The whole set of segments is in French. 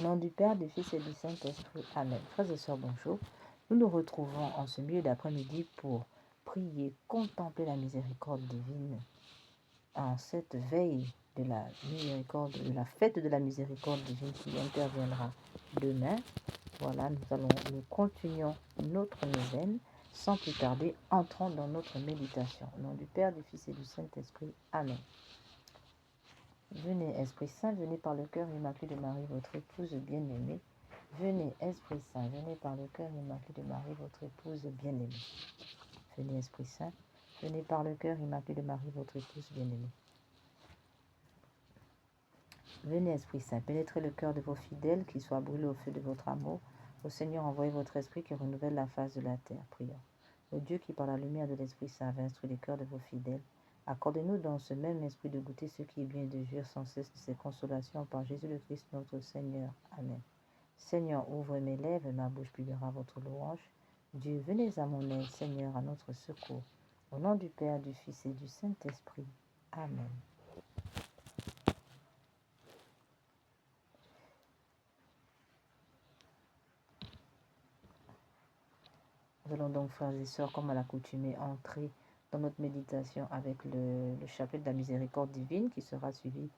Au nom du Père, du Fils et du Saint-Esprit. Amen. Frères et sœurs, bonjour. Nous nous retrouvons en ce milieu d'après-midi pour prier, contempler la miséricorde divine en cette veille de la miséricorde, de la fête de la miséricorde divine qui interviendra demain. Voilà, nous continuons notre neuvaine. Sans plus tarder, entrons dans notre méditation. Au nom du Père, du Fils et du Saint-Esprit. Amen. Venez, Esprit Saint, venez par le cœur immaculé de Marie, votre épouse bien-aimée. Venez, Esprit Saint, venez par le cœur immaculé de Marie, votre épouse bien-aimée. Venez, Esprit Saint, venez par le cœur immaculé de Marie, votre épouse bien-aimée. Venez, Esprit Saint, pénétrez le cœur de vos fidèles, qu'ils soient brûlés au feu de votre amour. Au Seigneur, envoyez votre Esprit qui renouvelle la face de la terre. Prions. Ô Dieu qui, par la lumière de l'Esprit Saint, avait instruit les cœurs de vos fidèles, accordez-nous dans ce même esprit de goûter ce qui est bien et de jouir sans cesse de ses consolations par Jésus le Christ notre Seigneur. Amen. Seigneur, ouvre mes lèvres, ma bouche publiera votre louange. Dieu, venez à mon aide, Seigneur, à notre secours. Au nom du Père, du Fils et du Saint-Esprit. Amen. Nous allons donc, frères et sœurs, comme à l'accoutumée, entrer dans notre méditation avec le chapelet de la miséricorde divine qui sera suivi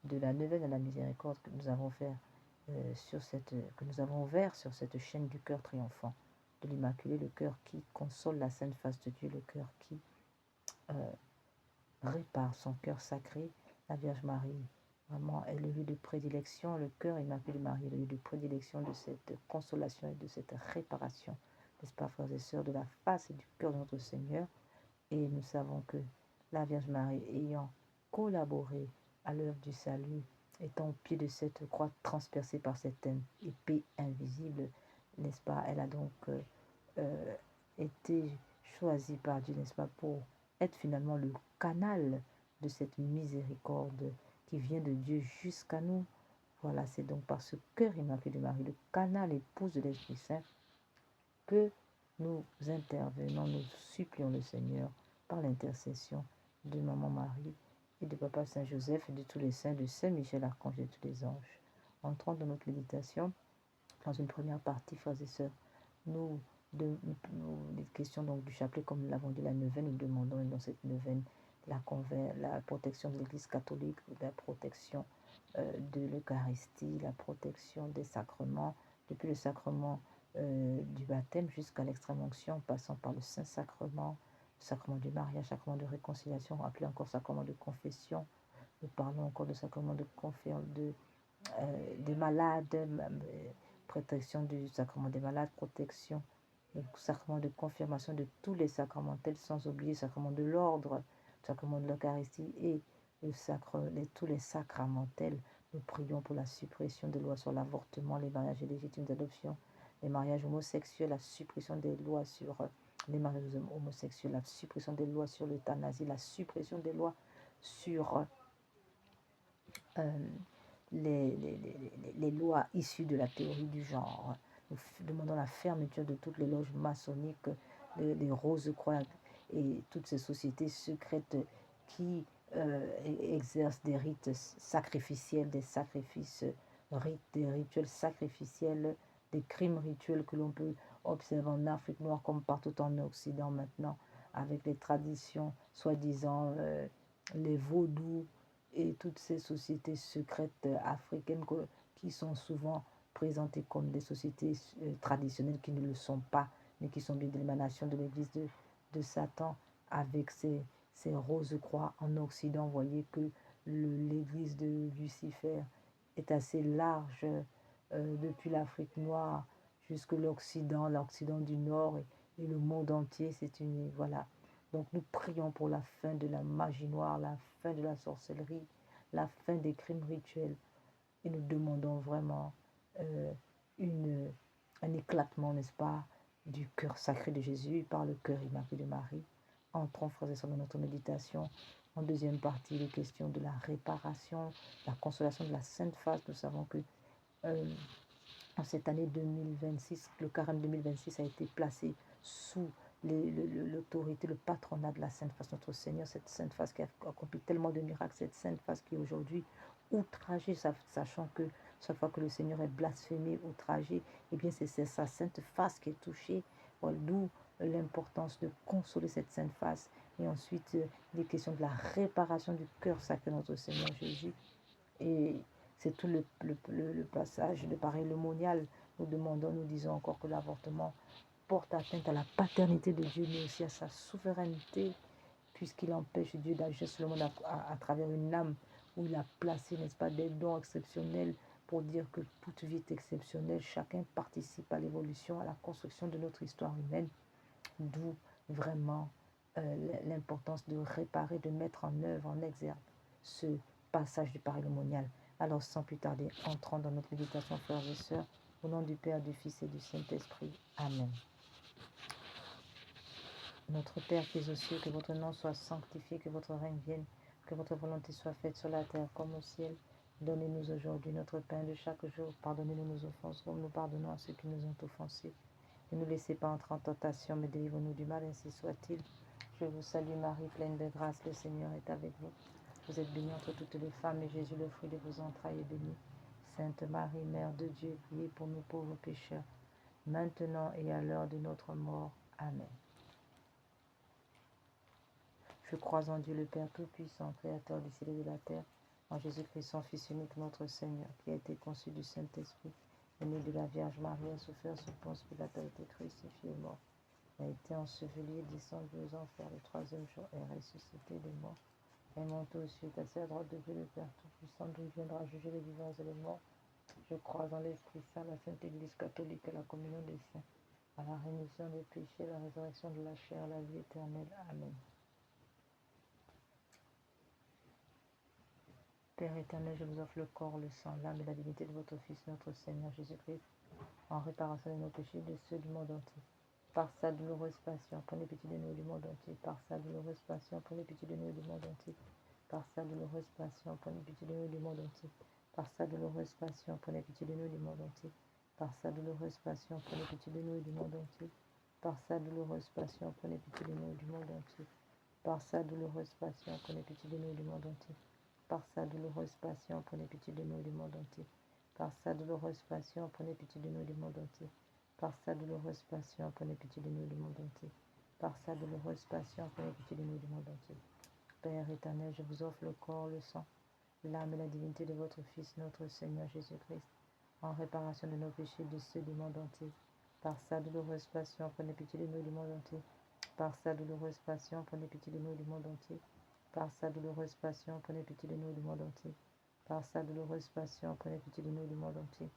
de la neuvaine de la miséricorde que nous avons ouvert sur cette chaîne du cœur triomphant de l'Immaculée, le cœur qui console la sainte face de Dieu, le cœur qui répare son cœur sacré. La Vierge Marie vraiment est le lieu de prédilection, le cœur immaculé de Marie est le lieu de prédilection de cette consolation et de cette réparation, n'est-ce pas, frères et sœurs, de la face et du cœur de notre Seigneur. Et nous savons que la Vierge Marie, ayant collaboré à l'œuvre du salut, étant au pied de cette croix transpercée par cette épée invisible, n'est-ce pas, elle a donc été choisie par Dieu, n'est-ce pas, pour être finalement le canal de cette miséricorde qui vient de Dieu jusqu'à nous. Voilà, c'est donc par ce cœur immaculé de Marie, le canal épouse de l'Esprit Saint, que nous intervenons, nous supplions le Seigneur par l'intercession de Maman Marie et de Papa Saint Joseph et de tous les saints, de Saint Michel Archange et de tous les anges. Entrons dans notre méditation. Dans une première partie, frères et sœurs, les questions donc du chapelet, comme nous l'avons dit, la neuvaine, nous demandons dans cette neuvaine la protection de l'Église catholique, la protection de l'Eucharistie, la protection des sacrements, depuis le sacrement du baptême jusqu'à l'extrême onction, passant par le Saint-Sacrement, le sacrement du mariage, le sacrement de réconciliation, appelé encore sacrement de confession. Nous parlons encore de sacrement des malades, protection du sacrement des malades, protection du sacrement de confirmation de tous les sacramentels, sans oublier le sacrement de l'ordre, le sacrement de l'Eucharistie et tous les sacramentels. Nous prions pour la suppression des lois sur l'avortement, les mariages illégitimes d'adoption, les mariages homosexuels, la suppression des lois sur les mariages homosexuels, la suppression des lois sur l'euthanasie, la suppression des lois sur les lois issues de la théorie du genre. Nous demandons la fermeture de toutes les loges maçonniques, les Rose-Croix et toutes ces sociétés secrètes qui exercent des rites sacrificiels, des rituels sacrificiels, des crimes rituels que l'on peut observer en Afrique noire comme partout en Occident maintenant, avec les traditions soi-disant les vaudous et toutes ces sociétés secrètes africaines qui sont souvent présentées comme des sociétés traditionnelles qui ne le sont pas, mais qui sont bien de l'émanation de l'église de Satan, avec ces roses-croix en Occident. Vous voyez que l'église de Lucifer est assez large depuis l'Afrique noire jusque l'Occident du Nord et le monde entier. Voilà. Donc nous prions pour la fin de la magie noire, la fin de la sorcellerie, la fin des crimes rituels. Et nous demandons vraiment un éclatement, n'est-ce pas, du cœur sacré de Jésus par le cœur immaculé de Marie. Entrons, frères et sœurs, dans notre méditation. En deuxième partie, les questions de la réparation, la consolation de la Sainte Face. Nous savons que en cette année 2026, le carême 2026 a été placé sous l'autorité, le patronat de la Sainte Face, notre Seigneur, cette Sainte Face qui a accompli tellement de miracles, cette Sainte Face qui est aujourd'hui outragée, sachant que chaque fois que le Seigneur est blasphémé, outragé, eh bien c'est sa sainte face qui est touchée. Voilà, d'où l'importance de consoler cette sainte face. Et ensuite, des questions de la réparation du cœur sacré de notre Seigneur Jésus. Et c'est tout le passage de pareil, le monial. Nous disons encore que l'avortement porte atteinte à la paternité de Dieu, mais aussi à sa souveraineté, puisqu'il empêche Dieu d'agir sur le monde à travers une âme où il a placé, n'est-ce pas, des dons exceptionnels pour dire que toute vie est exceptionnelle. Chacun participe à l'évolution, à la construction de notre histoire humaine, d'où vraiment l'importance de réparer, de mettre en œuvre, en exergue ce passage du paralymonial. Alors sans plus tarder, entrons dans notre méditation, frères et sœurs, au nom du Père, du Fils et du Saint-Esprit. Amen. Notre Père qui es aux cieux, que votre nom soit sanctifié, que votre règne vienne, que votre volonté soit faite sur la terre comme au ciel. Donnez-nous aujourd'hui notre pain de chaque jour. Pardonnez-nous nos offenses, comme nous pardonnons à ceux qui nous ont offensés. Ne nous laissez pas entrer en tentation, mais délivrez-nous du mal, ainsi soit-il. Je vous salue Marie, pleine de grâce, le Seigneur est avec vous. Vous êtes bénie entre toutes les femmes, et Jésus, le fruit de vos entrailles, est béni. Sainte Marie, Mère de Dieu, priez pour nous pauvres pécheurs, maintenant et à l'heure de notre mort. Amen. Je crois en Dieu le Père Tout-Puissant, Créateur du ciel et de la terre, en Jésus-Christ, son Fils unique, notre Seigneur, qui a été conçu du Saint-Esprit, est né de la Vierge Marie, a souffert sous Ponce Pilate, a été crucifié et mort, a été enseveli, descendu aux enfers le troisième jour, est ressuscité des morts, est monté aux cieux, assis à droite de Dieu le Père Tout-Puissant, d'où il viendra juger les vivants et les morts. Je crois en l'Esprit Saint, la Sainte Église catholique, et la communion des saints, à la rémission des péchés, la résurrection de la chair, la vie éternelle. Amen. Père éternel, je vous offre le corps, le sang, l'âme et la divinité de votre Fils, notre Seigneur Jésus-Christ, en réparation de nos péchés et de ceux du monde entier. Par sa douloureuse passion, prenez pitié de nous du monde entier. Par sa douloureuse passion, prenez pitié de nous du monde entier. Par sa douloureuse passion, prenez pitié de nous du monde entier. Par sa douloureuse passion, prenez pitié de nous du monde entier. Par sa douloureuse passion, prenez pitié de nous du monde entier. Par sa douloureuse passion, prenez pitié de nous du monde entier. Par sa douloureuse passion, prenez pitié de nous du monde entier. Par sa douloureuse passion, prenez pitié de nous du monde entier. Par sa douloureuse passion, prenez pitié de nous du monde entier. Par sa douloureuse passion, prenez pitié de nous du monde entier. Par sa douloureuse passion, prenez pitié de nous du monde entier. Père éternel, je vous offre le corps, le sang, l'âme et la divinité de votre Fils, notre Seigneur Jésus-Christ, en réparation de nos péchés et de ceux du monde entier. Par sa douloureuse passion, prenez pitié de nous du monde entier. Par sa douloureuse passion, prenez pitié de nous du monde entier. Par sa douloureuse passion, prenez pitié de nous du monde entier. Par sa douloureuse passion, prenez pitié de nous du monde entier.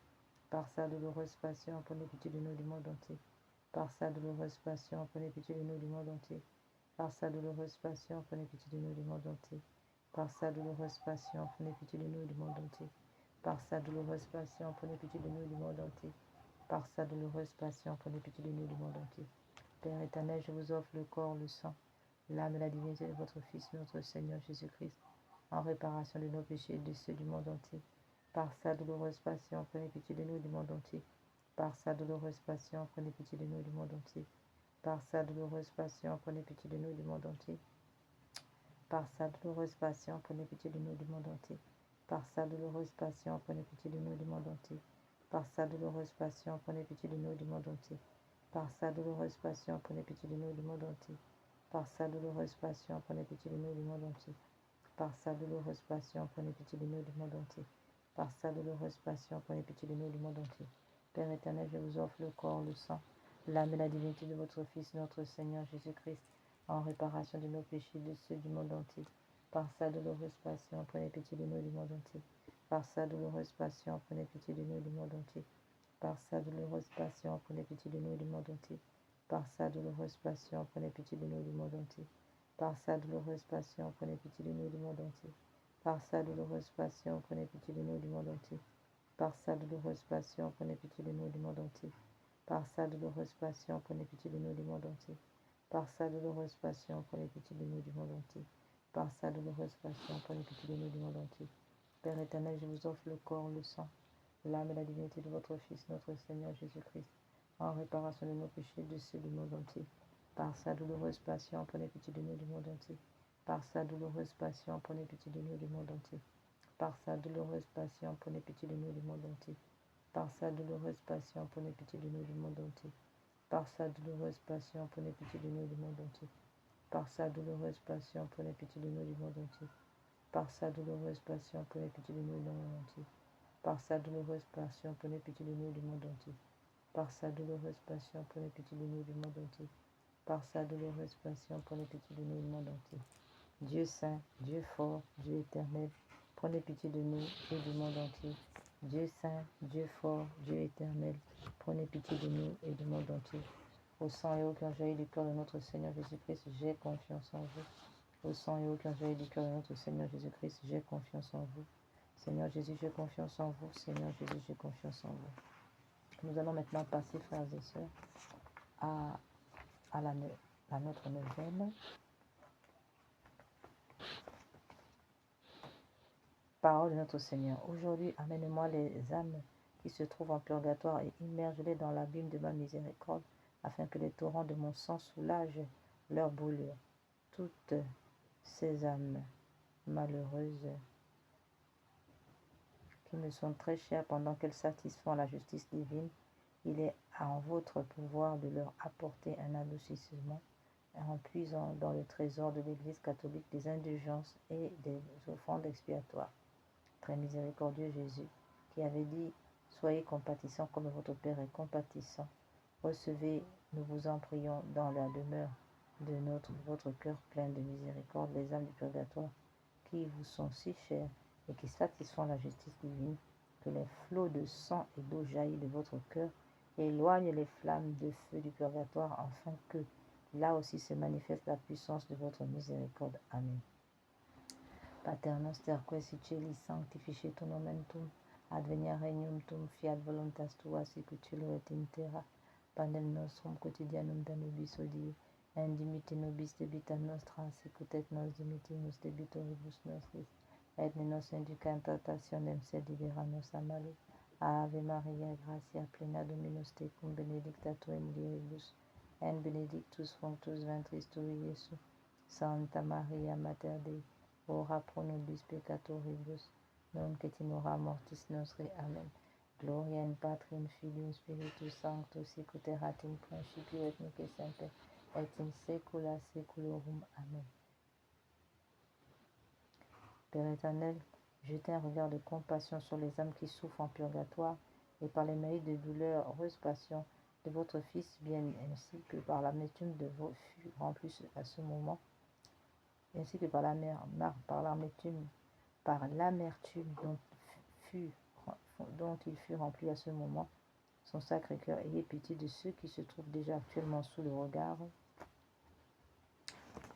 Par sa douloureuse passion, prenez pitié de nous du monde entier. Par sa douloureuse passion, prenez pitié de nous du monde entier. Par sa douloureuse passion, prenez pitié de nous du monde entier. Par sa douloureuse passion, prenez pitié de nous du monde entier. Par sa douloureuse passion, prenez pitié de nous du monde entier. Par sa douloureuse passion, prenez pitié de nous du monde entier. Père éternel, je vous offre le corps, le sang, l'âme et la divinité de votre Fils, notre Seigneur Jésus-Christ, en réparation de nos péchés et de ceux du monde entier. Par sa douloureuse passion, prenez pitié de nous du monde entier. Par sa douloureuse passion, prenez pitié de nous du monde entier. Par sa douloureuse passion, prenez pitié de nous du monde entier. Par sa douloureuse passion, prenez pitié de nous du monde entier. Par sa douloureuse passion, prenez pitié de nous du monde entier. Par sa douloureuse passion, prenez pitié de nous du monde entier. Par sa douloureuse passion, prenez pitié de nous du monde entier. Par sa douloureuse passion, prenez pitié de nous du monde entier. Par sa douloureuse passion, prenez pitié de nous du monde entier. Par sa douloureuse passion, prenez pitié de nous du monde entier. Père éternel, je vous offre le corps, le sang, l'âme et la divinité de votre Fils, notre Seigneur Jésus-Christ, en réparation de nos péchés et de ceux du monde entier. Par sa douloureuse passion, prenez pitié de nous du monde entier. Par sa douloureuse passion, prenez pitié de nous du monde entier. Par sa douloureuse passion, prenez pitié de nous du monde entier. Par sa douloureuse passion, prenez pitié de nous du monde entier. Par sa douloureuse passion, prenez pitié de nous du monde entier. Par sa douloureuse passion, prenez pitié de nous du monde entier. Par sa douloureuse passion, prenez pitié de nous du monde entier. Par sa douloureuse passion, prenez pitié de nous du monde entier. Par sa douloureuse passion, prenez pitié de nous du monde entier. Par sa douloureuse passion, prenez pitié de nous du monde entier. Père éternel, je vous offre le corps, le sang, l'âme et la divinité de votre Fils, notre Seigneur Jésus-Christ, en réparation de nos péchés et de ceux du monde entier. Par sa douloureuse passion, prenez pitié de nous du monde entier. Par sa douloureuse passion, prenez pitié de nous du monde entier. par sa douloureuse passion, prenez pitié de nous du monde entier. Par sa douloureuse passion, prenez pitié de nous du monde entier. Par sa douloureuse passion, prenez pitié de nous du monde entier. Par sa douloureuse passion, prenez pitié de nous du monde entier. Par sa douloureuse passion, prenez pitié de nous du monde entier. Par sa douloureuse passion, prenez pitié de nous du monde entier. Par sa douloureuse passion, prenez pitié de nous du monde entier. Par sa douloureuse passion, prenez pitié de nous du monde entier. Dieu saint, Dieu fort, Dieu éternel, prenez pitié de nous et du monde entier. Dieu saint, Dieu fort, Dieu éternel, prenez pitié de nous et du monde entier. Au sang et au cœur jaillit du cœur de notre Seigneur Jésus-Christ, j'ai confiance en vous. Au sang et au cœur jaillit du cœur de notre Seigneur Jésus-Christ, j'ai confiance en vous. Seigneur Jésus, j'ai confiance en vous. Seigneur Jésus, j'ai confiance en vous. Nous allons maintenant passer, frères et sœurs, à notre neuvaine. Parole de notre Seigneur. Aujourd'hui, amène-moi les âmes qui se trouvent en purgatoire et immerge-les dans l'abîme de ma miséricorde, afin que les torrents de mon sang soulagent leur brûlure. Toutes ces âmes malheureuses qui me sont très chères pendant qu'elles satisfont la justice divine, il est en votre pouvoir de leur apporter un adoucissement en puisant dans le trésor de l'Église catholique des indulgences et des offrandes expiatoires. Très miséricordieux Jésus, qui avait dit « Soyez compatissants comme votre Père est compatissant ». Recevez, nous vous en prions, dans la demeure de votre cœur plein de miséricorde, les âmes du purgatoire qui vous sont si chères et qui satisfont la justice divine, que les flots de sang et d'eau jaillissent de votre cœur et éloignent les flammes de feu du purgatoire, afin que là aussi se manifeste la puissance de votre miséricorde. Amen. Pater noster, qui celi, sanctificetur nomen tuum, advenia regnum tuum, fiat voluntas tua, sicut et in terra. Panem nostrum quotidianum da nobis hodie, et dimitte nobis debita nostra, sicut et nos dimittimus debitoribus nostris, et ne nos induca in tentationem, sed libera nos a malo. Ave Maria, gratia plena Dominus tecum, benedicta tu in mulieribus, et benedictus fructus ventris tui, Iesus. Santa Maria, Mater Dei, ora pro nobis peccatoribus, nunc et in hora mortis nostri. Amen. Gloria in Patrim, Filium, Spiritus Sanctus, sicut erat in principio et nunc et semper, et in saecula saeculorum. Amen. Père éternel, jetez un regard de compassion sur les âmes qui souffrent en purgatoire, et par les mérites de douloureuse passion de votre Fils, bien ainsi que par l'amertume de vos fûts remplis à ce moment, ainsi que par l'amertume dont il fut rempli à ce moment, son sacré cœur, ayez pitié de ceux qui se trouvent déjà actuellement sous le regard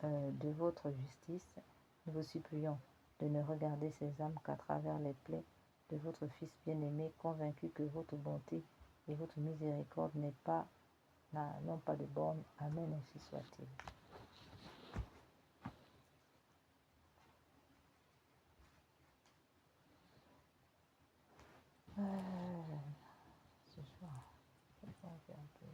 de votre justice. Nous vous supplions de ne regarder ces âmes qu'à travers les plaies de votre Fils bien-aimé, convaincu que votre bonté et votre miséricorde n'ont pas de borne. Amen, ainsi soit-il. Ce soir, je vais faire un peu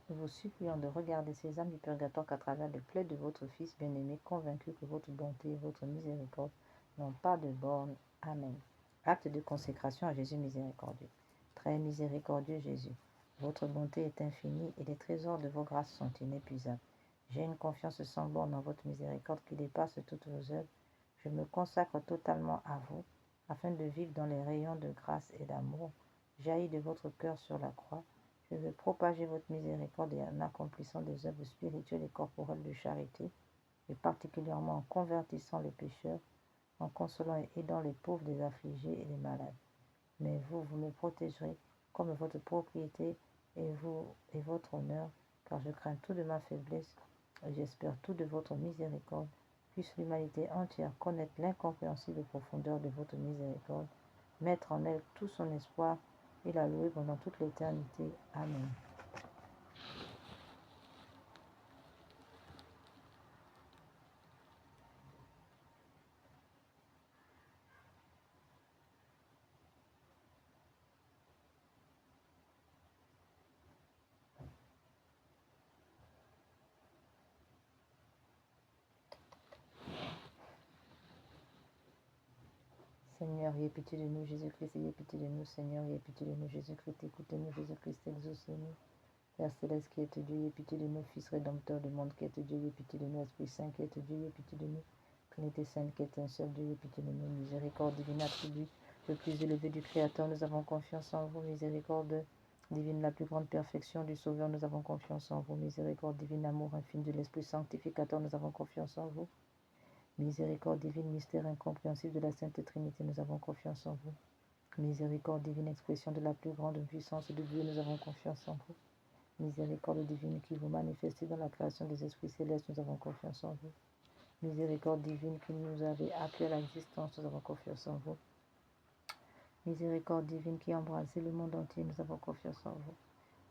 Nous vous supplions de regarder ces âmes du purgatoire qu'à travers les plaies de votre Fils bien-aimé, convaincu que votre bonté et votre miséricorde n'ont pas de borne. Amen. Acte de consécration à Jésus miséricordieux. Très miséricordieux Jésus, votre bonté est infinie et les trésors de vos grâces sont inépuisables. J'ai une confiance sans borne en votre miséricorde qui dépasse toutes vos œuvres. Je me consacre totalement à vous, afin de vivre dans les rayons de grâce et d'amour jaillis de votre cœur sur la croix. Je veux propager votre miséricorde en accomplissant des œuvres spirituelles et corporelles de charité, et particulièrement en convertissant les pécheurs, en consolant et aidant les pauvres, les affligés et les malades. Mais vous, vous me protégerez comme votre propriété et votre honneur, car je crains tout de ma faiblesse et j'espère tout de votre miséricorde. Puisse l'humanité entière connaître l'incompréhensible profondeur de votre miséricorde, mettre en elle tout son espoir et la louer pendant toute l'éternité. Amen. Seigneur, ayez pitié de nous, Jésus-Christ, ayez pitié de nous, Seigneur, ayez pitié de nous, Jésus-Christ, écoutez-nous, Jésus-Christ, exaucez-nous. Père Céleste qui est Dieu, ayez pitié de nous, Fils rédempteur du monde qui est Dieu, ayez pitié de nous, Esprit Saint qui est Dieu, ayez pitié de nous, Trinité Sainte qui est un seul Dieu, ayez pitié de nous, miséricorde divine attribut, le plus élevé du Créateur, nous avons confiance en vous, miséricorde divine, la plus grande perfection du Sauveur, nous avons confiance en vous, miséricorde divine, amour infini de l'Esprit sanctificateur, nous avons confiance en vous, miséricorde divine, mystère incompréhensible de la Sainte Trinité, nous avons confiance en vous, miséricorde divine, expression de la plus grande puissance de Dieu, nous avons confiance en vous. Miséricorde divine qui vous manifestez dans la création des esprits célestes, nous avons confiance en vous. Miséricorde divine qui nous avez appelés à l'existence, nous avons confiance en vous. Miséricorde divine qui embrassez le monde entier, nous avons confiance en vous.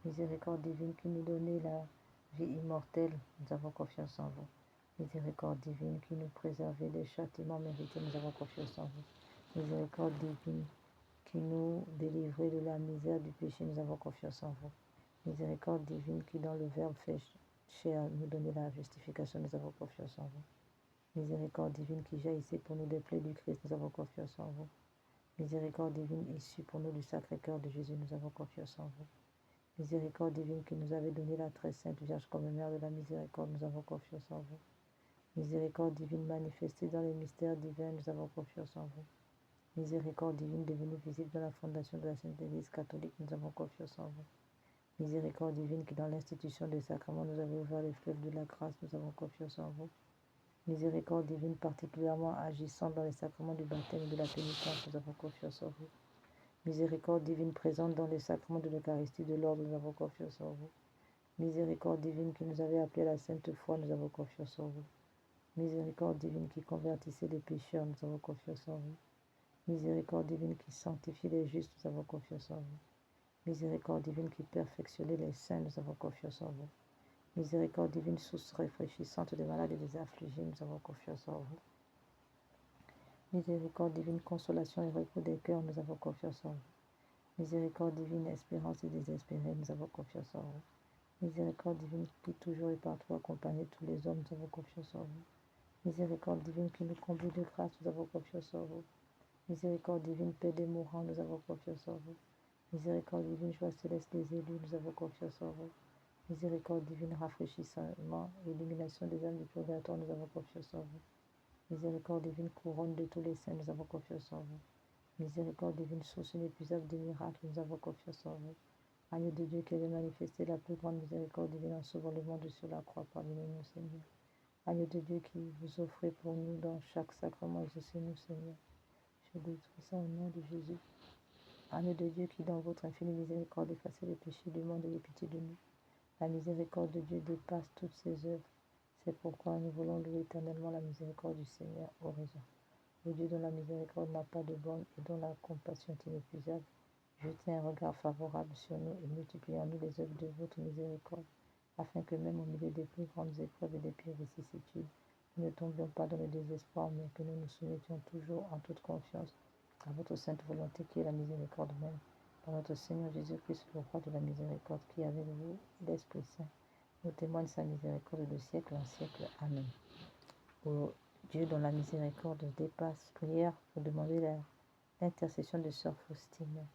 Miséricorde divine qui nous donnez la vie immortelle, nous avons confiance en vous. Miséricorde divine qui nous préservez des châtiments mérités, nous avons confiance en vous. Miséricorde divine qui nous délivrez de la misère du péché, nous avons confiance en vous. Miséricorde divine qui dans le Verbe fait chair nous donne la justification, nous avons confiance en vous. Miséricorde divine qui jaillissait pour nous des plaies du Christ, nous avons confiance en vous. Miséricorde divine issue pour nous du Sacré-Cœur de Jésus, nous avons confiance en vous. Miséricorde divine qui nous avait donné la très sainte Vierge comme mère de la miséricorde, nous avons confiance en vous. Miséricorde divine manifestée dans les mystères divins, nous avons confiance en vous. Miséricorde divine devenue visible dans la fondation de la Sainte Église catholique, nous avons confiance en vous. Miséricorde divine qui dans l'institution des sacrements nous avez ouvert les fleuves de la grâce, nous avons confiance en vous. Miséricorde divine particulièrement agissante dans les sacrements du baptême et de la pénitence, nous avons confiance en vous. Miséricorde divine présente dans les sacrements de l'Eucharistie de l'ordre, nous avons confiance en vous. Miséricorde divine qui nous avait appelés à la sainte foi, nous avons confiance en vous. Miséricorde divine qui convertissait les pécheurs, nous avons confiance en vous. Miséricorde divine qui sanctifie les justes, nous avons confiance en vous. Miséricorde divine qui perfectionnait les saints, nous avons confiance en vous. Miséricorde divine, source réfléchissante des malades et des affligés, nous avons confiance en vous. Miséricorde divine, consolation et repos des cœurs, nous avons confiance en vous. Miséricorde divine, espérance et désespérée, nous avons confiance en vous. Miséricorde divine qui toujours et partout accompagne tous les hommes, nous avons confiance en vous. Miséricorde divine qui nous comble de grâce, nous avons confiance en vous. Miséricorde divine, paix des mourants, nous avons confiance en vous. Miséricorde divine, joie céleste des élus, nous avons confiance en vous. Miséricorde divine, rafraîchissement et illumination des âmes du purgatoire, nous avons confiance en vous. Miséricorde divine, couronne de tous les saints, nous avons confiance en vous. Miséricorde divine, source inépuisable des miracles, nous avons confiance en vous. Agneau de Dieu qui avait manifesté la plus grande miséricorde divine en sauvant le monde sur la croix, pardonnez-nous, Seigneur. Agneau de Dieu qui vous offrez pour nous dans chaque sacrement, exaucez-nous, Seigneur. Je vous prie ça au nom de Jésus. Agneau de Dieu qui, dans votre infinie miséricorde, effacez les péchés du monde et ayez pitié de nous. La miséricorde de Dieu dépasse toutes ses œuvres. C'est pourquoi nous voulons louer éternellement la miséricorde du Seigneur, oraison. Le Dieu dont la miséricorde n'a pas de borne et dont la compassion est inépuisable, jetez un regard favorable sur nous et multipliez en nous les œuvres de votre miséricorde, afin que même au milieu des plus grandes épreuves et des pires vicissitudes, nous ne tombions pas dans le désespoir, mais que nous nous soumettions toujours en toute confiance à votre sainte volonté qui est la miséricorde même. Par notre Seigneur Jésus-Christ, le roi de la miséricorde, qui avec vous, l'Esprit Saint, nous témoigne sa miséricorde de siècle en siècle. Amen. Ô Dieu dont la miséricorde dépasse, prière pour demander l'intercession de sœur Faustine.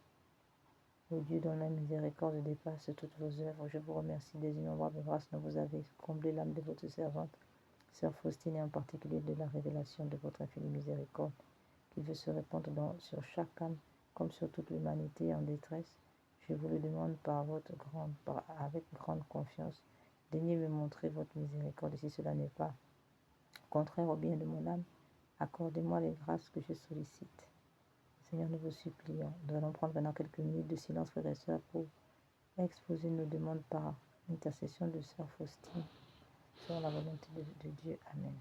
Ô Dieu dont la miséricorde dépasse toutes vos œuvres, je vous remercie des innombrables grâces dont vous avez comblé l'âme de votre servante, Sœur Faustine, et en particulier de la révélation de votre infinie miséricorde, qui veut se répandre sur chaque âme comme sur toute l'humanité en détresse. Je vous le demande avec grande confiance. Daignez me montrer votre miséricorde, et si cela n'est pas contraire au bien de mon âme, accordez-moi les grâces que je sollicite. Seigneur, nous vous supplions. Nous allons prendre maintenant quelques minutes de silence, frères et sœurs, pour exposer nos demandes par intercession de Sœur Faustine, sur la volonté de Dieu. Amen.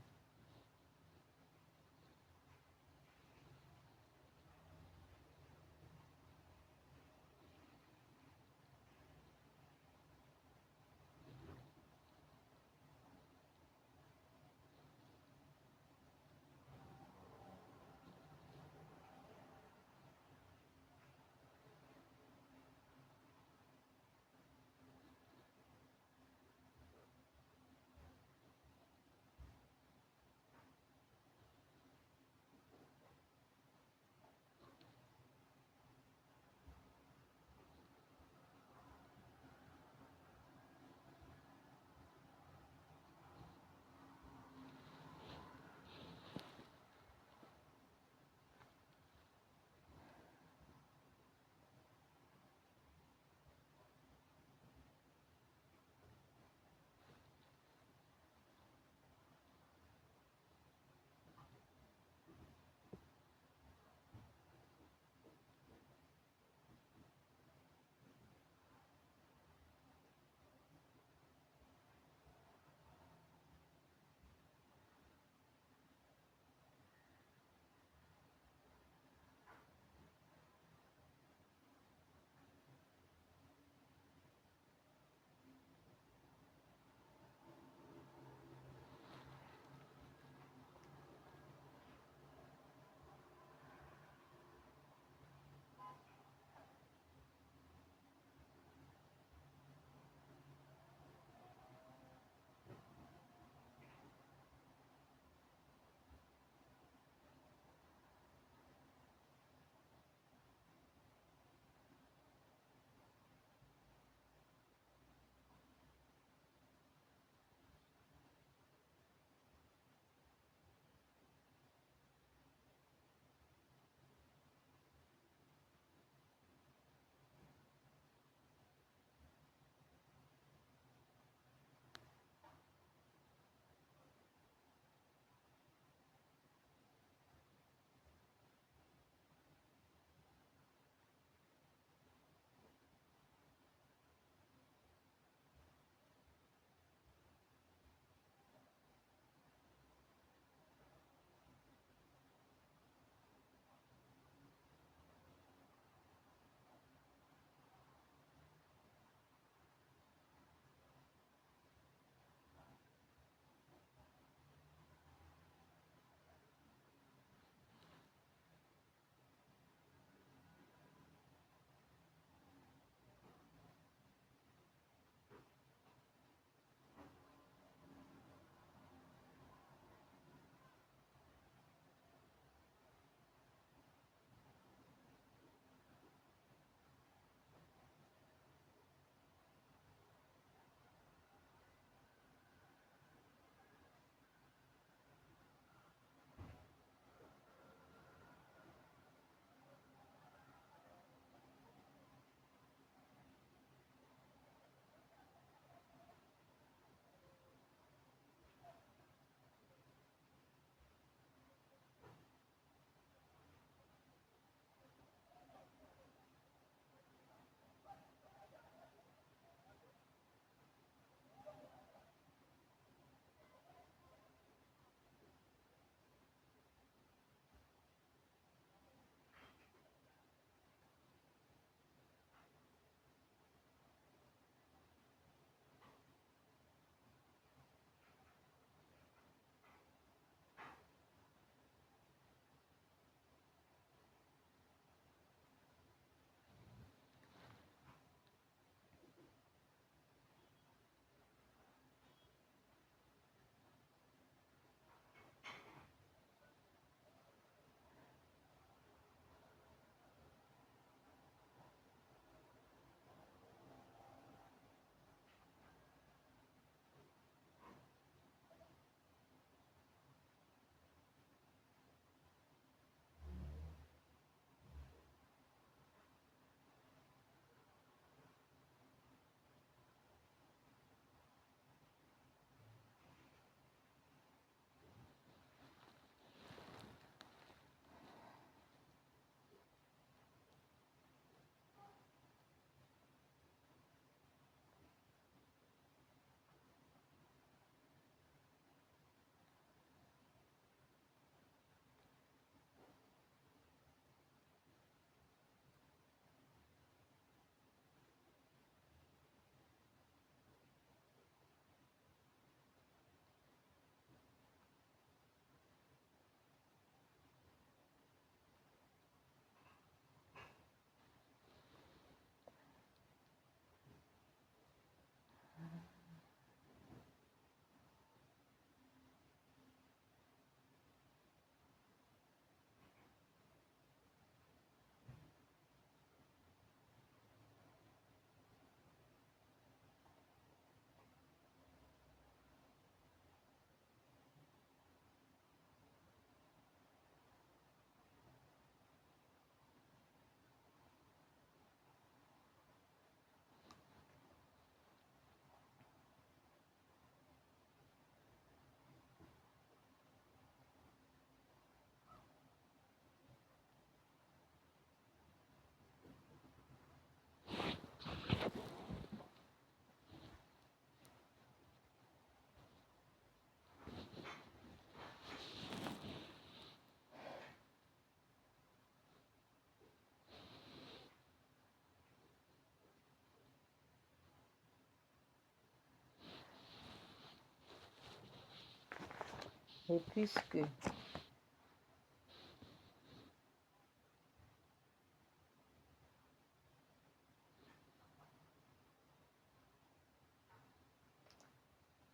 Et puisque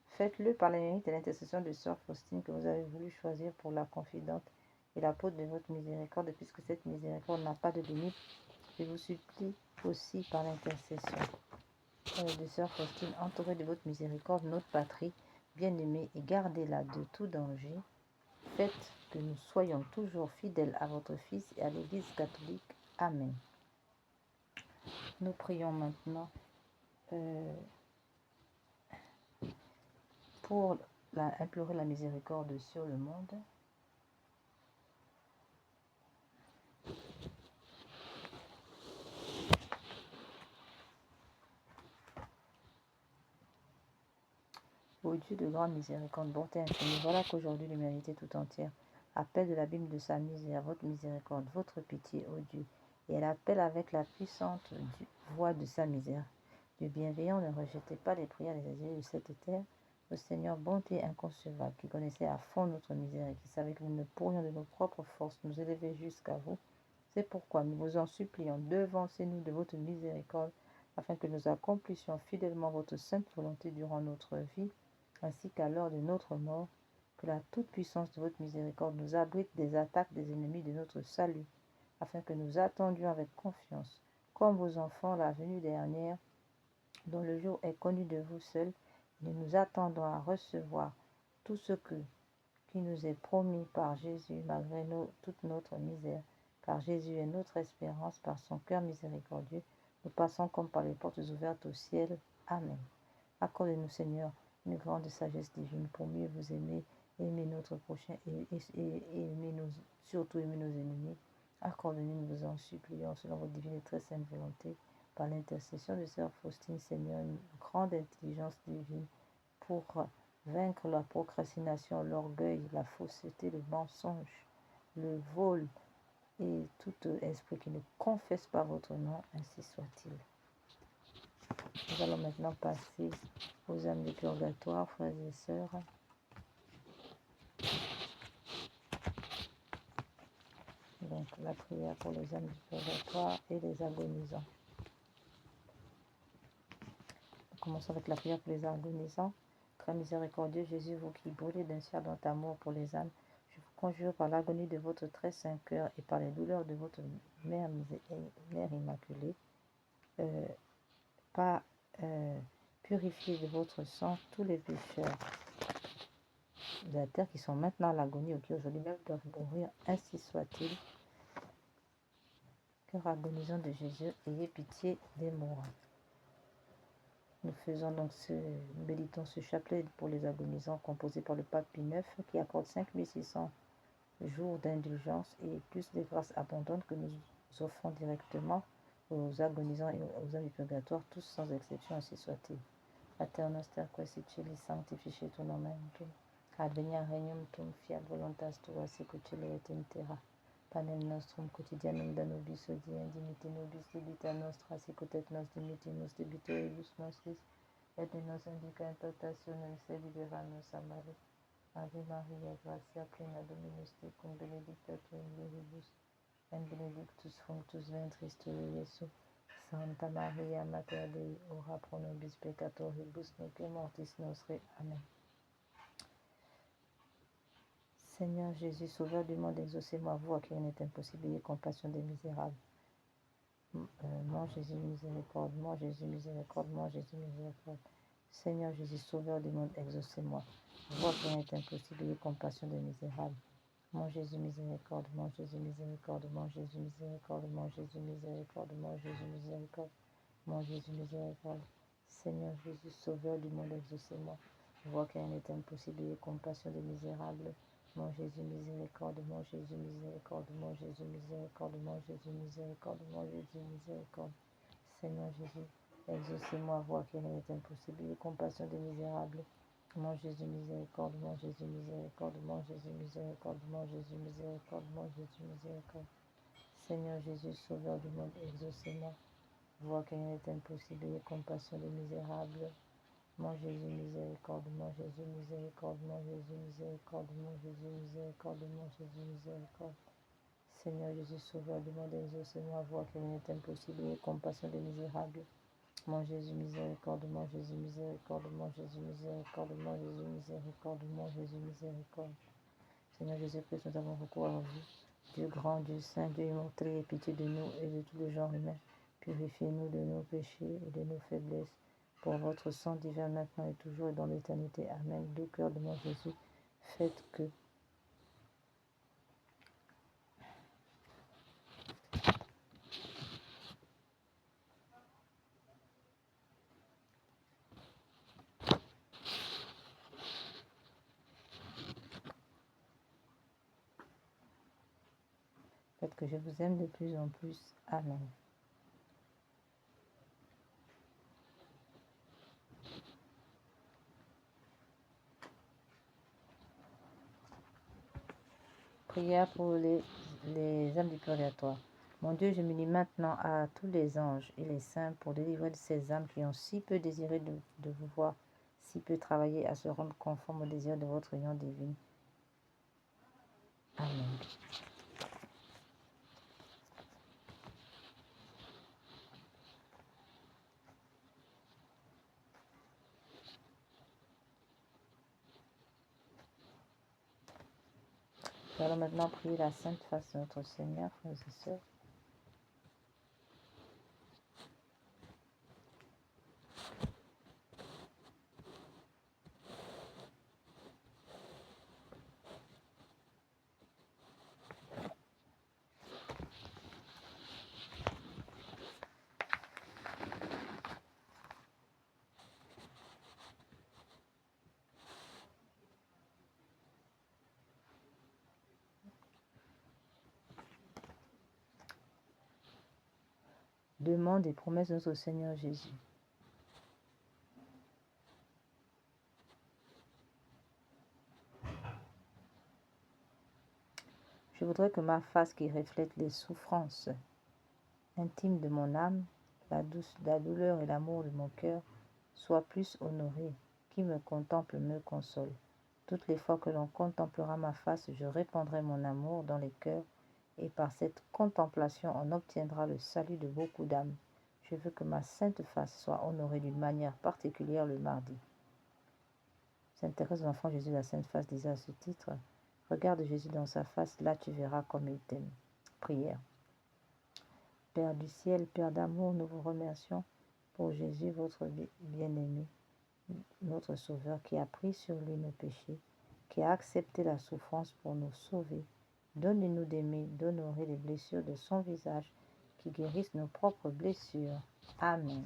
faites-le par les mérites et l'intercession de Sœur Faustine que vous avez voulu choisir pour la confidente et l'apôtre de votre miséricorde, puisque cette miséricorde n'a pas de limite. Je vous supplie aussi par l'intercession de Sœur Faustine, entourée de votre miséricorde, notre patrie, bien-aimée, et gardez-la de tout danger. Faites que nous soyons toujours fidèles à votre Fils et à l'Église catholique. Amen. Nous prions maintenant pour implorer la miséricorde sur le monde. Ô Dieu de grande miséricorde, bonté infinie, voilà qu'aujourd'hui l'humanité tout entière appelle de l'abîme de sa misère votre miséricorde, votre pitié, ô Dieu, et elle appelle avec la puissante voix de sa misère. Dieu bienveillant, ne rejetez pas les prières des asiles de cette terre. Ô Seigneur, bonté inconcevable, qui connaissait à fond notre misère et qui savait que nous ne pourrions de nos propres forces nous élever jusqu'à vous. C'est pourquoi nous vous en supplions, devancez-nous de votre miséricorde, afin que nous accomplissions fidèlement votre sainte volonté durant notre vie, ainsi qu'à l'heure de notre mort, que la toute-puissance de votre miséricorde nous abrite des attaques des ennemis de notre salut, afin que nous attendions avec confiance, comme vos enfants, la venue dernière, dont le jour est connu de vous seuls, et nous attendons à recevoir tout ce qui nous est promis par Jésus, malgré toute notre misère, car Jésus est notre espérance, par son cœur miséricordieux. Nous passons comme par les portes ouvertes au ciel. Amen. Accordez-nous, Seigneur, une grande sagesse divine pour mieux vous aimer, aimer notre prochain et surtout aimer nos ennemis. Accordez-nous, nous vous en supplions, selon votre divine et très sainte volonté, par l'intercession de Sœur Faustine, Seigneur, une grande intelligence divine pour vaincre la procrastination, l'orgueil, la fausseté, le mensonge, le vol et tout esprit qui ne confesse pas votre nom, ainsi soit-il. Nous allons maintenant passer aux âmes du purgatoire, frères et sœurs. Donc la prière pour les âmes du purgatoire et les agonisants. Nous commençons avec la prière pour les agonisants. Très miséricordieux Jésus, vous qui brûlez d'un si ardent amour pour les âmes, je vous conjure par l'agonie de votre très saint cœur et par les douleurs de votre Mère Immaculée, purifiez de votre sang tous les pécheurs de la terre qui sont maintenant à l'agonie ou qui aujourd'hui même doivent mourir, ainsi soit-il. Cœur agonisant de Jésus, ayez pitié des mourants. Nous méditons ce chapelet pour les agonisants composé par le pape Pie IX qui accorde 5600 jours d'indulgence et plus des grâces abondantes que nous offrons directement aux agonisants et aux âmes du purgatoire, tous sans exception, ainsi soit-il. Pater noster quae celi sanctificetur nomen tuum, advenia regnum tuum, fiat voluntas tua sicut et in terra. Panem nostrum quotidianum da nobis hodie, et dimitte nobis debita nostra, sicut et nos dimittimus debitoribus nostris, et ne nos indica in tentationem, sed libera nos a malo. Ave Maria, gratia plena Dominus tecum, benedicta tu in mulieribus, et benedictus fructus ventris tui, Iesus. Santa Maria, Mater Dei, ora pro nobis peccatoribus, nunc et mortis nostre. Amen. Seigneur Jésus, Sauveur du monde, exaucez-moi, vous à qui rien n'est impossible, ayez compassion des misérables. Mon Jésus, miséricorde, mon Jésus, miséricorde, mon Jésus, miséricorde. Seigneur Jésus, Sauveur du monde, exaucez-moi, vous à qui rien n'est impossible, ayez compassion des misérables. Mon Jésus, miséricorde, mon Jésus, miséricorde, mon Jésus, miséricorde, mon Jésus, miséricorde, mon Jésus, miséricorde. Mon Jésus, miséricorde. Seigneur Jésus, Sauveur du monde, exaucez-moi. Vois qu'il n'est impossible, ayez compassion des misérables. Mon Jésus, miséricorde, mon Jésus, miséricorde, mon Jésus, miséricorde, mon Jésus, miséricorde, mon Jésus, miséricorde. Seigneur Jésus, exaucez-moi, vois qu'il n'est impossible, ayez compassion des misérables. Mon Jésus, miséricorde, mon Jésus, miséricorde, mon Jésus, miséricorde, mon Jésus, miséricorde, mon Jésus, miséricorde. Seigneur Jésus, Sauveur du monde, exaucez-moi. Vois qu'il n'est impossible, ayez compassion des misérables. Mon Jésus, miséricorde, mon Jésus, miséricorde, mon Jésus, miséricorde, mon Jésus, miséricorde, mon Jésus, miséricorde. Seigneur Jésus, sauveur du monde, exauce-moi, voix qui n'est impossible, et compassion des misérables. Mon Jésus, miséricorde, mon Jésus, miséricorde, mon Jésus, miséricorde, mon Jésus, miséricorde, mon Jésus, miséricorde. Seigneur Jésus-Christ, nous avons recours à vous. Dieu grand, Dieu saint, Dieu immortel, aie pitié de nous et de tout le genre humain. Purifiez-nous de nos péchés et de nos faiblesses. Pour votre sang divin maintenant et toujours et dans l'éternité. Amen. Doux cœur de mon Jésus, faites que je vous aime de plus en plus. Amen. Prière pour les âmes du purgatoire. Mon Dieu, je m'unis maintenant à tous les anges et les saints pour délivrer de ces âmes qui ont si peu désiré de vous voir, si peu travaillé à se rendre conforme au désir de votre union divine. Amen. Nous allons maintenant prier la sainte face de notre Seigneur, frères et sœurs. Demande et promesse de notre Seigneur Jésus. Je voudrais que ma face qui reflète les souffrances intimes de mon âme, la douleur et l'amour de mon cœur, soit plus honorée. Qui me contemple me console. Toutes les fois que l'on contemplera ma face, je répandrai mon amour dans les cœurs, et par cette contemplation, on obtiendra le salut de beaucoup d'âmes. Je veux que ma sainte face soit honorée d'une manière particulière le mardi. Sainte Thérèse de l'Enfant Jésus, la Sainte Face, disait à ce titre, « Regarde Jésus dans sa face, là tu verras comme il t'aime. » Prière. Père du ciel, Père d'amour, nous vous remercions pour Jésus, votre bien-aimé, notre Sauveur, qui a pris sur lui nos péchés, qui a accepté la souffrance pour nous sauver. Donne-nous d'aimer, d'honorer les blessures de son visage, qui guérissent nos propres blessures. Amen.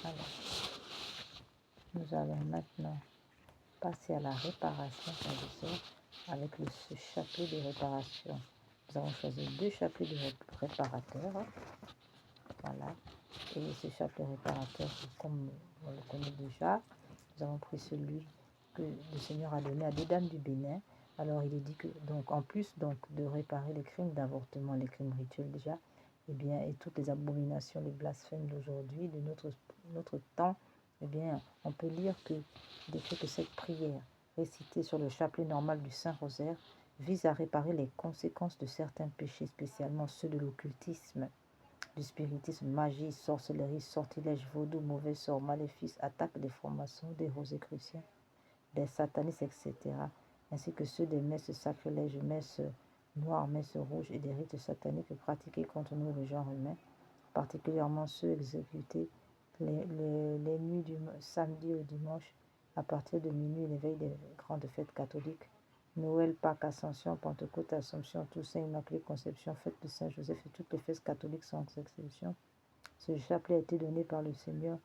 Alors, nous allons maintenant passer à la réparation, frères et sœurs, avec ce chapelet de réparation. Nous avons choisi 2 chapelets de réparateurs. Voilà. Et ce chapelet réparateur, comme on le connaît déjà, nous avons pris celui que le Seigneur a donné à 2 dames du Bénin. Alors il est dit que, donc, en plus donc, de réparer les crimes d'avortement, les crimes rituels déjà, eh bien, et toutes les abominations, les blasphèmes d'aujourd'hui, de notre temps, eh bien, on peut lire que cette prière récitée sur le chapelet normal du Saint-Rosaire vise à réparer les conséquences de certains péchés, spécialement ceux de l'occultisme, du spiritisme, magie, sorcellerie, sortilège, vaudou, mauvais sort, maléfice, attaque des francs-maçons, des rosicruciens, des satanistes, etc., ainsi que ceux des messes sacrilèges, messes noires, messes rouges et des rites sataniques pratiqués contre nous, le genre humain, particulièrement ceux exécutés les nuits du samedi au dimanche à partir de minuit, l'éveil des grandes fêtes catholiques, Noël, Pâques, Ascension, Pentecôte, Assomption, Toussaint, Immaculée Conception, fête de Saint-Joseph et toutes les fêtes catholiques sans exception. Ce chapelet a été donné par le Seigneur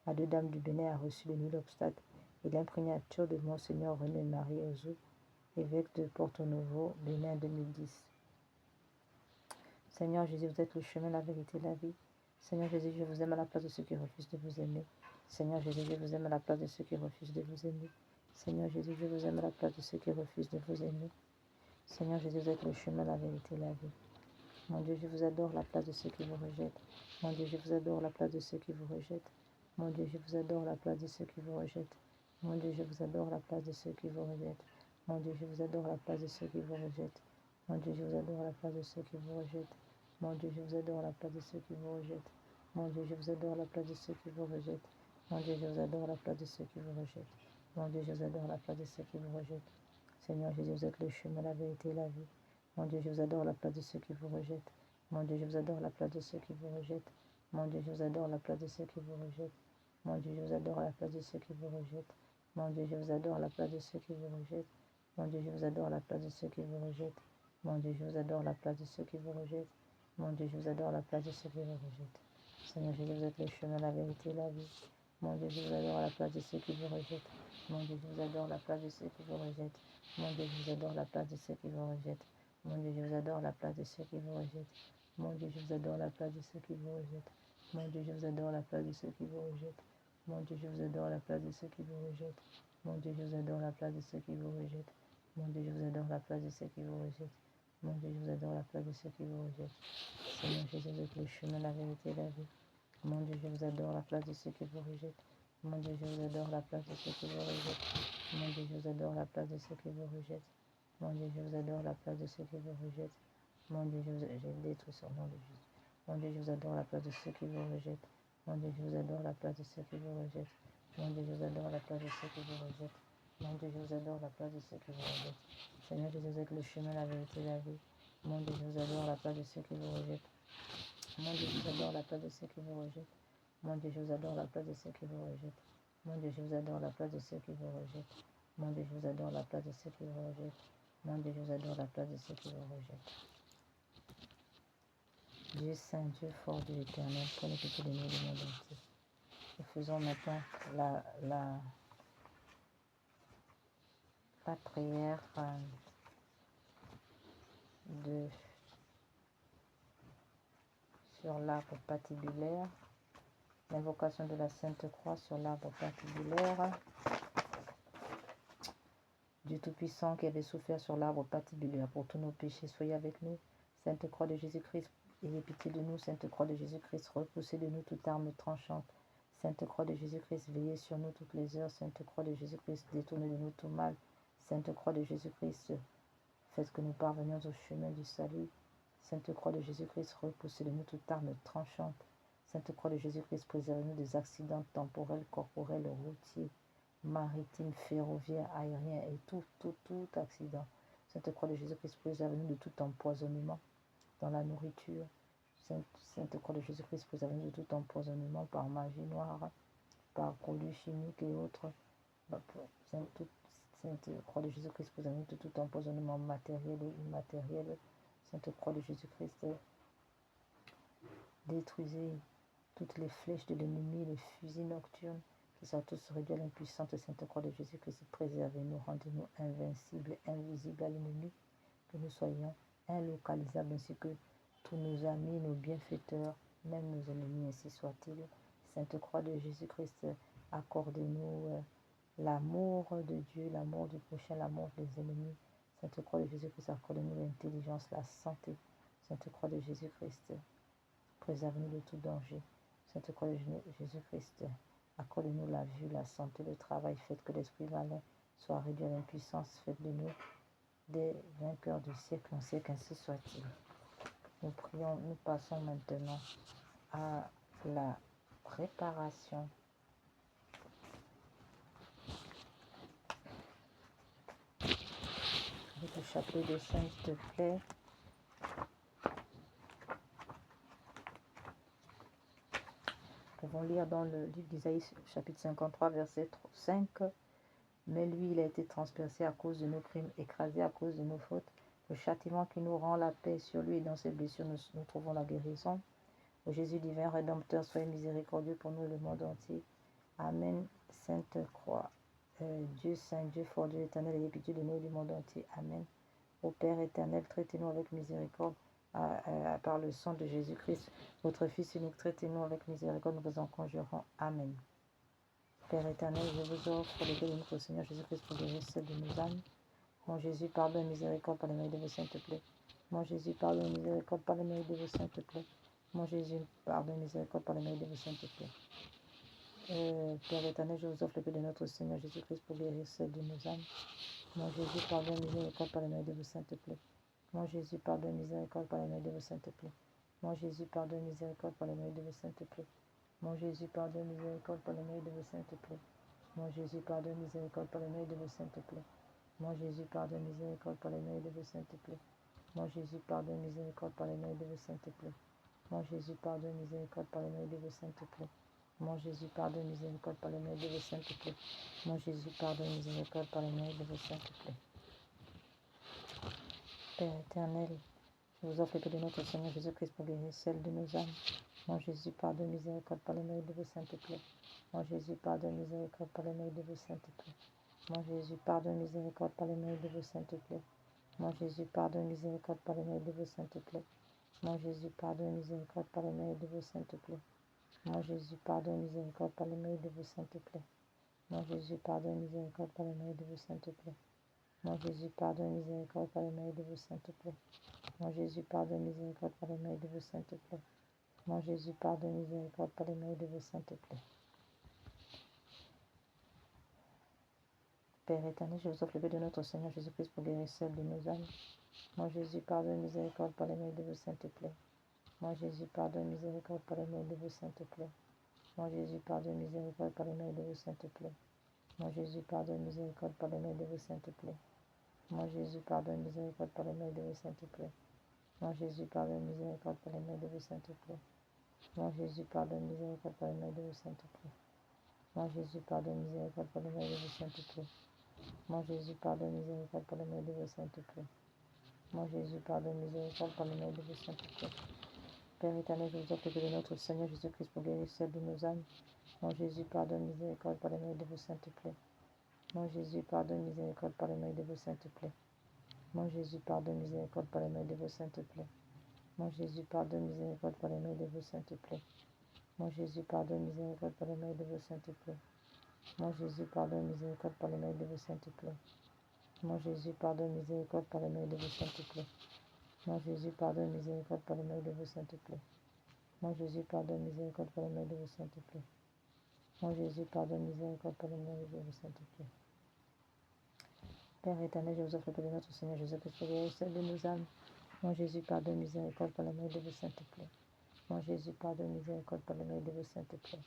à 2 dames du Bénin, a reçu le nul obstacle et l'imprégnation de Monseigneur René-Marie Ozo, évêque de Porto Novo, Bénin 2010. Seigneur Jésus, vous êtes le chemin, la vérité, la vie. Seigneur Jésus, je vous aime à la place de ceux qui refusent de vous aimer. Seigneur Jésus, je vous aime à la place de ceux qui refusent de vous aimer. Seigneur Jésus, je vous aime à la place de ceux qui refusent de vous aimer. Seigneur Jésus, vous êtes le chemin, la vérité, la vie. Mon Dieu, je vous adore à la place de ceux qui vous rejettent. Mon Dieu, je vous adore à la place de ceux qui vous rejettent. Mon Dieu, je vous adore la place de ceux qui vous rejettent. Mon Dieu, je vous adore la place de ceux qui vous rejettent. Mon Dieu, je vous adore la place de ceux qui vous rejettent. Mon Dieu, je vous adore la place de ceux qui vous rejettent. Mon Dieu, je vous adore la place de ceux qui vous rejettent. Mon Dieu, je vous adore la place de ceux qui vous rejettent. Mon Dieu, je vous adore la place de ceux qui vous rejettent. Mon Dieu, je vous adore la place de ceux qui vous rejettent. Seigneur Jésus, vous êtes le chemin, la vérité et la vie. Mon Dieu, je vous adore la place de ceux qui vous rejettent. Mon Dieu, je vous adore la place de ceux qui vous rejettent. Mon Dieu, je vous adore la place de ceux qui vous rejettent. Mon Dieu, je vous adore la place de ceux qui vous rejettent. Mon Dieu, je vous adore la place de ceux qui vous rejettent. Mon Dieu, je vous adore la place de ceux qui vous rejettent. Mon Dieu, je vous adore la place de ceux qui vous rejettent. Mon Dieu, je vous adore la place de ceux qui vous rejettent. Seigneur Jésus, vous êtes le chemin, la vérité et la vie. Mon Dieu, je vous adore la place de ceux qui vous rejettent. Mon Dieu, je vous adore la place de ceux qui vous rejettent. Mon Dieu, je vous adore la place de ceux qui vous rejettent. Mon Dieu, je vous adore la place de ceux qui vous rejettent. Mon Dieu, je vous adore la place de ceux qui vous rejettent. Mon Dieu, je vous adore la place de ceux qui vous rejettent. Mon Dieu, je vous adore la place de ceux qui vous rejettent. Mon Dieu, je vous adore la place de ceux qui vous rejettent. Mon Dieu, je vous adore la place de ceux qui vous rejettent. Mon Dieu, je vous adore la place de ceux qui vous rejettent. Seigneur Jésus, vous êtes le chemin, la vérité et la vie. Mon Dieu, je vous adore la place de ceux qui vous rejettent. Mon Dieu, je vous adore la place de ceux qui vous rejettent. Mon Dieu, je vous adore la place de ceux qui vous rejettent. Mon Dieu, je vous adore la place de ceux qui vous rejettent. Mon Dieu, je détruis son nom de Jésus. Mon Dieu, je vous adore la place de ceux qui vous rejettent. Mon Dieu, je vous adore la place de ceux qui vous rejettent. Mon Dieu, je vous adore la place de ceux qui vous rejettent. Mon Dieu, je vous adore la place de ceux qui vous rejettent. Seigneur Jésus, vous êtes le chemin, la vérité et la vie. Mon Dieu, je vous adore la place de ceux qui vous rejettent. Mon Dieu, je vous adore la place de ceux qui vous rejettent. Mon Dieu, je vous adore la place de ceux qui vous rejettent. Mon Dieu, je vous adore la place de ceux qui vous rejettent. Mon Dieu, je vous adore la place de ceux qui vous rejettent. Mon Dieu, je vous adore la place de ceux qui vous rejettent. Dieu saint, Dieu fort, Dieu éternel, prenez pitié de nous, le monde entier. Nous faisons maintenant la prière sur l'arbre patibulaire, l'invocation de la Sainte Croix sur l'arbre patibulaire. Dieu Tout-Puissant qui avait souffert sur l'arbre patibulaire pour tous nos péchés, soyez avec nous. Sainte Croix de Jésus-Christ, ayez pitié de nous. Sainte Croix de Jésus-Christ, repoussez de nous toute arme tranchante. Sainte Croix de Jésus-Christ, veillez sur nous toutes les heures. Sainte Croix de Jésus-Christ, détournez de nous tout mal. Sainte Croix de Jésus-Christ, faites que nous parvenions au chemin du salut. Sainte Croix de Jésus-Christ, repoussez de nous toute arme tranchante. Sainte Croix de Jésus-Christ, préservez-nous des accidents temporels, corporels, routiers, maritimes, ferroviaires, aériens et tout accident. Sainte Croix de Jésus-Christ, préservez-nous de tout empoisonnement dans la nourriture. Sainte Croix de Jésus-Christ, préservez-nous de tout empoisonnement par magie noire, par produits chimiques et autres. Sainte Croix de Jésus-Christ, préservez-nous de tout empoisonnement matériel et immatériel. Sainte Croix de Jésus-Christ, détruisez toutes les flèches de l'ennemi, les fusils nocturnes, qui soient tous réduits à l'impuissante Sainte Croix de Jésus-Christ. Préservez-nous, rendez-nous invincibles, invisibles à l'ennemi, que nous soyons inlocalisables, ainsi que tous nos amis, nos bienfaiteurs, même nos ennemis, ainsi soit-il. Sainte Croix de Jésus-Christ, accordez-nous l'amour de Dieu, l'amour du prochain, l'amour des ennemis. Sainte Croix de Jésus-Christ, accordez-nous l'intelligence, la santé. Sainte Croix de Jésus-Christ, préservez-nous de tout danger. Sainte Croix de Jésus-Christ, accordez-nous la vue, la santé, le travail. Faites que l'esprit malin soit réduit à l'impuissance. Faites de nous des vainqueurs du siècle en siècle, ainsi soit-il. Nous prions, nous passons maintenant à la préparation avec le chapelet de Saint, s'il te plaît. Nous pouvons lire dans le livre d'Isaïe, chapitre 53, verset 5. Mais lui, il a été transpercé à cause de nos crimes, écrasé à cause de nos fautes. Le châtiment qui nous rend la paix sur lui, et dans ses blessures, nous trouvons la guérison. Ô Jésus divin, Rédempteur, soyez miséricordieux pour nous et le monde entier. Amen. Sainte Croix, Dieu saint, Dieu fort, Dieu éternel, ayez pitié de nous et du monde entier. Amen. Ô Père éternel, traitez-nous avec miséricorde par le sang de Jésus-Christ, votre Fils unique, traitez-nous avec miséricorde, nous vous en conjurons. Amen. Père éternel, je vous offre le Dieu de notre Seigneur Jésus-Christ pour guérir celles de nos âmes. Mon Jésus, pardonne miséricorde par les mérites de vos saintes plaies. Mon Jésus, pardonne miséricorde par les mérites de vos saintes plaies. Mon Jésus, pardonne miséricorde par les mérites de vos saintes plaies. Père éternel, je vous offre le paix de notre Seigneur Jésus-Christ pour guérir celles de nos âmes. Mon Jésus, pardonne, miséricorde par les mains de vos saintes plaies. Mon Jésus, pardonne, miséricorde par les mains de vos saintes plaies. Mon Jésus, pardonne, miséricorde par les mains de vos saintes plaies. Mon Jésus, pardonne, miséricorde par les mains de vos saintes plaies. Mon Jésus, pardonne, miséricorde par les mains de vos saintes plaies. Mon Jésus, pardonne, miséricorde par les mains de vos saintes plaies. Mon Jésus, pardonne, miséricorde par les mains de vos saintes plaies. Mon Jésus, pardonne, miséricorde par les mains de vos saintes plaies. Mon Jésus, pardonne, miséricorde par les mains de vos saintes plaies. Mon Jésus, pardonne, miséricorde par les mains de vos saintes plaies. Père éternel, je vous offre le paix de notre Seigneur Jésus-Christ pour guérir celle de nos âmes. Mon Jésus, pardonne, miséricorde par les mains de vos saintes plaies. Mon Jésus, pardonne, miséricorde par les mains de vos saintes plaies. Mon Jésus, pardonne, miséricorde par les mains de vos saintes plaies. Mon Jésus, pardonne, miséricorde par les mains de vos saintes plaies. Mon Jésus, pardonne, miséricorde par les mains de vos saintes plaies. Mon Jésus, pardonne, miséricorde par les mains de vos saintes plaies. Mon Jésus, pardonne, miséricorde par les mains de vos saintes plaies. Mon Jésus, pardonne, miséricorde par les mains de vos saintes plaies. Mon Jésus, pardonne, miséricorde par les mains de vos saintes plaies. Mon Jésus, pardonne, miséricorde par les mains de vos saintes plaies. Père éternel, je vous offre le paix de notre Seigneur Jésus-Christ pour guérir celles de nos âmes. Mon Jésus, pardonne, miséricorde par les mains de vos saintes plaies. Mon Jésus, pardonne, miséricorde par les mains de vos saintes plaies. Mon Jésus, pardonne, miséricorde par les mains de vos saintes plaies. Mon Jésus, pardonne, miséricorde par les mains de vos saintes plaies. Mon Jésus, pardonne, miséricorde par les mains de vos saintes plaies. Mon Jésus, pardonne, miséricorde par les mains de vos saintes plaies. Mon Jésus, pardonne, miséricorde par les mains de vos saintes plaies. Mon Jésus, pardonne, miséricorde par les mains de vos saintes plaies. Mon Jésus, pardonne, miséricorde par les mains de vos saintes plaies. Mon Jésus, pardonne, miséricorde par les mains de vos saintes plaies. Père éternel, je vous offre le paix de notre Seigneur Jésus-Christ pour guérir celles de nos âmes. Mon Jésus, pardonne, miséricorde par les mains de vos saintes plaies. Mon Jésus, pardonne, miséricorde par les mains de vos saintes plaies. Mon Jésus, pardonne, miséricorde par les mains de vos saintes plaies. Mon Jésus, pardonne, miséricorde par les mains de vos saintes plaies. Mon Jésus, pardonne, miséricorde par les mains de vos saintes plaies. Mon Jésus, pardonne, miséricorde par les mains de vos saintes plaies. Mon Jésus, pardonne, miséricorde par les mains de vos saintes plaies. Mon Jésus, pardonne, miséricorde par les mains de vos saintes plaies. Mon Jésus, pardonne, miséricorde par les mains de vos saintes plaies. Mon Jésus, pardonne, miséricorde par les mains de vos saintes plaies. Père éternel, je vous offre le paix de notre Seigneur Jésus-Christ pour guérir celles de nos âmes. Mon Jésus, pardonne, miséricorde par les mains de vos saintes plaies. Mon Jésus, pardonne, miséricorde par les mains de vos saintes plaies.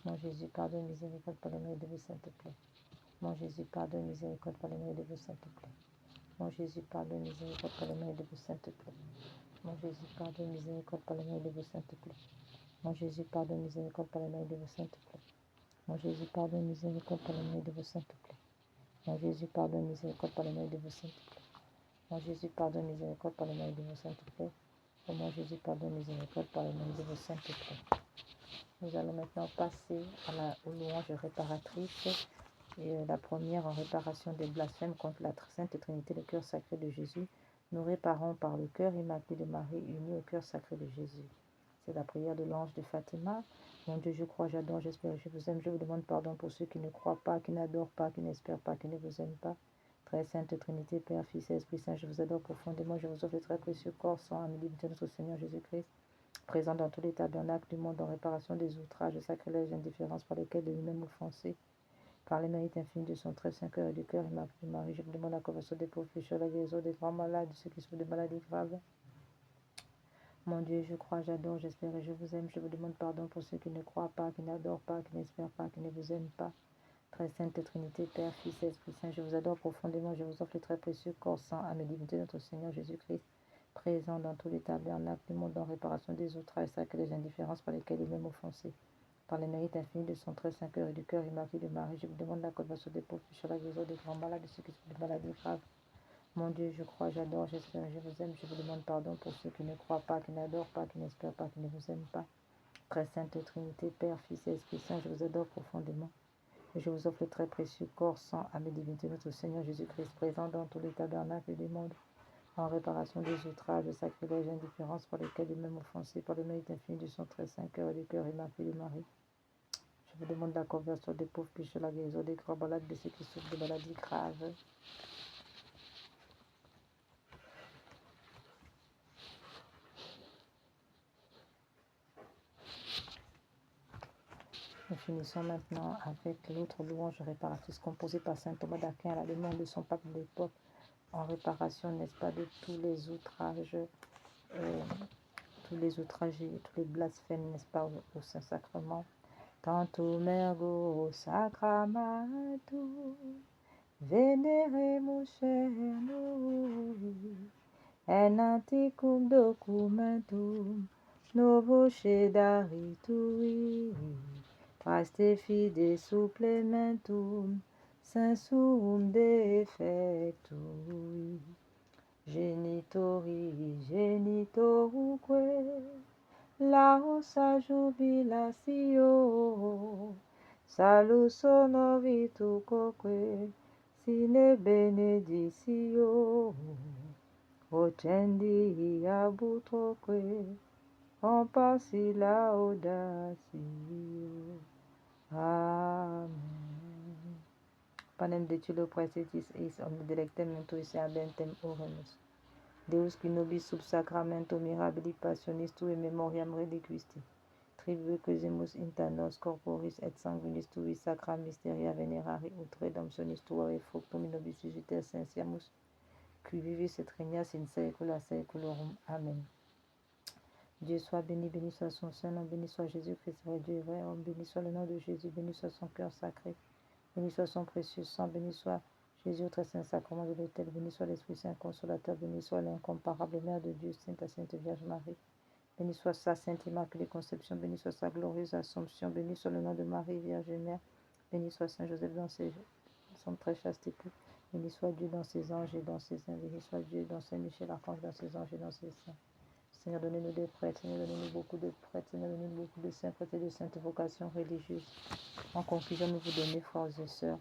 Mon Jésus, pardonne, miséricorde par les mains de vos saintes plaies. Mon Jésus, pardonne, miséricorde par les mains de vos saintes plaies. Mon Jésus, pardonne, miséricorde par les mains de vos saintes plaies. Mon Jésus, pardonne, miséricorde par les mains de vos saintes plaies. Mon Jésus, pardonne, miséricorde par les mains de vos saintes plaies. Mon Jésus, pardonne, miséricorde par les mains de vos saintes plaies. Mon Jésus, pardonne, miséricorde par les mains de vos saintes plaies. Mon Jésus, pardonne, miséricorde par les mains de vos saintes plaies. Oh mon Jésus, pardonne, miséricorde par les mains de vos saintes plaies. Nous allons maintenant passer aux louanges réparatrices. Et la première en réparation des blasphèmes contre la Sainte Trinité, le cœur sacré de Jésus. Nous réparons par le cœur immaculé de Marie uni au cœur sacré de Jésus. C'est la prière de l'ange de Fatima. Mon Dieu, je crois, j'adore, j'espère, je vous aime. Je vous demande pardon pour ceux qui ne croient pas, qui n'adorent pas, qui n'espèrent pas, qui ne vous aiment pas. Très Sainte Trinité, Père, Fils et Esprit Saint, je vous adore profondément. Je vous offre le très précieux corps, sang, âme et divinité de notre Seigneur Jésus-Christ, présent dans tous les tabernacles du monde en réparation des outrages, sacrilèges et indifférences par lesquels de lui-même offensé. Par les mérites infinis de son très saint cœur et du cœur immaculé de Marie, je vous demande la conversion des pauvres pécheurs, la guérison des grands malades, de ceux qui souffrent de maladies graves. Mon Dieu, je crois, j'adore, j'espère et je vous aime. Je vous demande pardon pour ceux qui ne croient pas, qui n'adorent pas, qui n'espèrent pas, qui ne vous aiment pas. Très Sainte Trinité, Père, Fils et Esprit Saint, je vous adore profondément. Je vous offre le très précieux corps, sang, âme et divinité de notre Seigneur Jésus-Christ, présent dans tous les tabernacles du monde en réparation des outrages, sacrilèges et indifférences par lesquels il est même offensé. Par les mérites infinis de son très saint cœur et du cœur immaculé de Marie, je vous demande la conversion des pauvres pécheurs, la guérison des grands malades, de ceux qui souffrent de maladies graves. Mon Dieu, je crois, j'adore, j'espère, je vous aime. Je vous demande pardon pour ceux qui ne croient pas, qui n'adorent pas, qui n'espèrent pas, qui ne vous aiment pas. Très Sainte Trinité, Père, Fils et Esprit Saint, je vous adore profondément. Et je vous offre le très précieux corps, sang, âme et divinité de notre Seigneur Jésus-Christ, présent dans tous les tabernacles du monde, en réparation des outrages, des sacrilèges et indifférences par lesquels il est même offensé par le mérite infini de son très saint cœur et du cœur immaculé de Marie. Je vous demande la conversion des pauvres pécheurs, la guérison des grands malades, de ceux qui souffrent de maladies graves. Nous finissons maintenant avec l'autre louange réparatrice composée par saint Thomas d'Aquin à la demande de son pape de l'époque, en réparation, n'est-ce pas, de tous les outrages, et tous les blasphèmes, n'est-ce pas, au Saint-Sacrement. Tantum ergo sacramentum, veneremus en antiquum documentum, novo cedaritui, praeste fide supplementum, sensum defectui, genitoruque, lausa jubilatio, salus honorituque, sine benedictio, Ocendi abutroque, compassi laudatio. Amen. Panem de tulo praesetis eis omni delectem mentuis et abentem oremus. Deus qui nobis sub sacramento mirabili passionis tui memoriam reliquisti. Tribuemus inter nos corporis et sanguinis tui sacra mysteria venerari ut redemptionis tua et fructum in nobis susciter sensiamus, qui vivis et regnas in saecula saeculorum. Amen. Dieu soit béni, béni soit son Saint-Nom, béni soit Jésus-Christ, vrai Dieu et vrai homme, béni soit le nom de Jésus, béni soit son cœur sacré, béni soit son précieux sang, béni soit Jésus au très saint sacrement de l'autel, béni soit l'Esprit Saint consolateur, béni soit l'incomparable Mère de Dieu, Sainte Vierge Marie, béni soit sa Sainte Immaculée Conception, béni soit sa glorieuse Assomption, béni soit le nom de Marie, Vierge Mère, béni soit Saint Joseph dans son très chaste époux, béni soit Dieu dans ses anges et dans ses saints, béni soit Dieu dans Saint Michel Archange, dans ses anges et dans ses saints. Seigneur, donnez-nous des prêtres, Seigneur, donnez-nous beaucoup de prêtres, Seigneur, donnez-nous beaucoup de saints prêtres et de saintes vocations religieuses. En conclusion, nous vous donnons, frères et sœurs,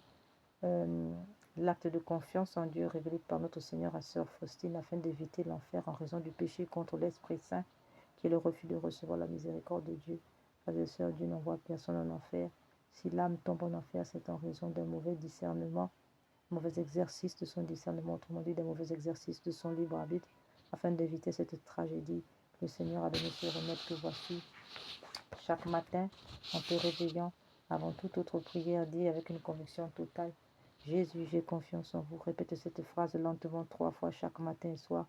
l'acte de confiance en Dieu révélé par notre Seigneur à sœur Faustine afin d'éviter l'enfer en raison du péché contre l'Esprit Saint, qui est le refus de recevoir la miséricorde de Dieu. Frères et sœurs, Dieu n'envoie personne en enfer. Si l'âme tombe en enfer, c'est en raison d'un mauvais discernement, mauvais exercice de son discernement, autrement dit, d'un mauvais exercice de son libre arbitre, afin d'éviter cette tragédie. Le Seigneur a donné ce remède que voici. Chaque matin, en te réveillant, avant toute autre prière, dis avec une conviction totale: Jésus, j'ai confiance en vous. Répète cette phrase lentement 3 fois chaque matin et soir.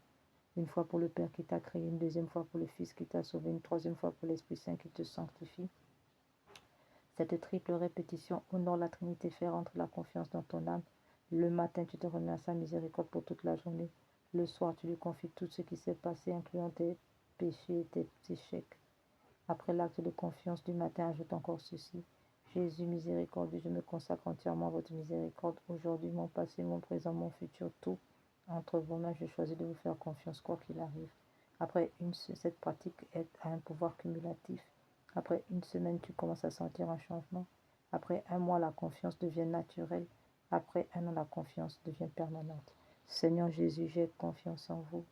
Une fois pour le Père qui t'a créé, une deuxième fois pour le Fils qui t'a sauvé, une troisième fois pour l'Esprit Saint qui te sanctifie. Cette triple répétition honore la Trinité, fait rentrer la confiance dans ton âme. Le matin, tu te remets à sa miséricorde pour toute la journée. Le soir, tu lui confies tout ce qui s'est passé, incluant tes péchés et tes échecs. Après l'acte de confiance du matin, ajoute encore ceci: Jésus miséricordieux, je me consacre entièrement à votre miséricorde. Aujourd'hui, mon passé, mon présent, mon futur, tout entre vos mains, je choisis de vous faire confiance, quoi qu'il arrive. Après cette pratique a un pouvoir cumulatif. Après une semaine, tu commences à sentir un changement. Après un mois, la confiance devient naturelle. Après un an, la confiance devient permanente. Seigneur Jésus, j'ai confiance en vous.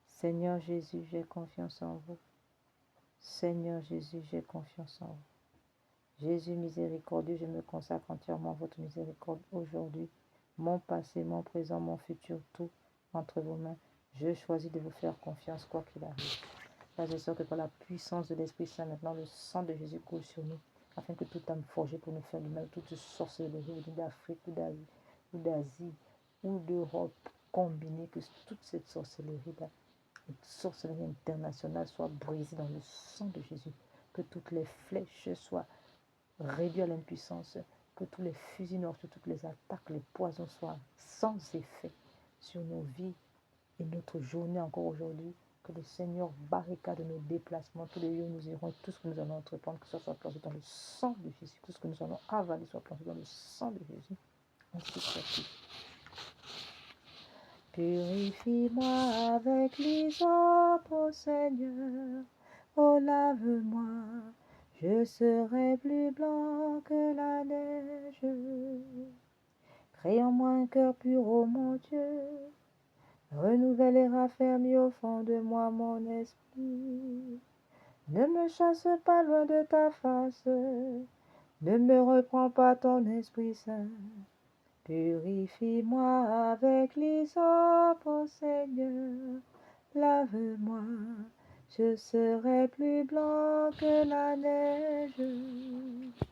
Seigneur Jésus, j'ai confiance en vous. Seigneur Jésus, j'ai confiance en vous. Jésus miséricordieux, je me consacre entièrement à votre miséricorde aujourd'hui. Mon passé, mon présent, mon futur, tout entre vos mains. Je choisis de vous faire confiance, quoi qu'il arrive. Frères et sœurs, que par la puissance de l'Esprit Saint, maintenant le sang de Jésus coule sur nous, afin que toute âme forgée pour nous faire du mal, toute sorcellerie d'Afrique ou d'Asie ou d'Europe combinée, que toute cette sorcellerie-là, cette sorcellerie internationale soit brisée dans le sang de Jésus, que toutes les flèches soient réduites à l'impuissance, que tous les fusils noirs, toutes les attaques, les poisons soient sans effet sur nos vies et notre journée encore aujourd'hui. Que le Seigneur barricade nos déplacements, tous les lieux où nous irons, et tout ce que nous allons entreprendre, que ce soit plongé dans le sang de Jésus, tout ce que nous allons avaler soit plongé dans le sang de Jésus. Ainsi soit-il. Purifie-moi avec l'hysope, ô Seigneur, oh lave-moi, je serai plus blanc que la neige. Crée en moi un cœur pur, ô mon Dieu, renouvelle et raffermis au fond de moi mon esprit. Ne me chasse pas loin de ta face, ne me reprends pas ton Esprit Saint. Purifie-moi avec l'hysope, ô Seigneur, lave-moi, je serai plus blanc que la neige.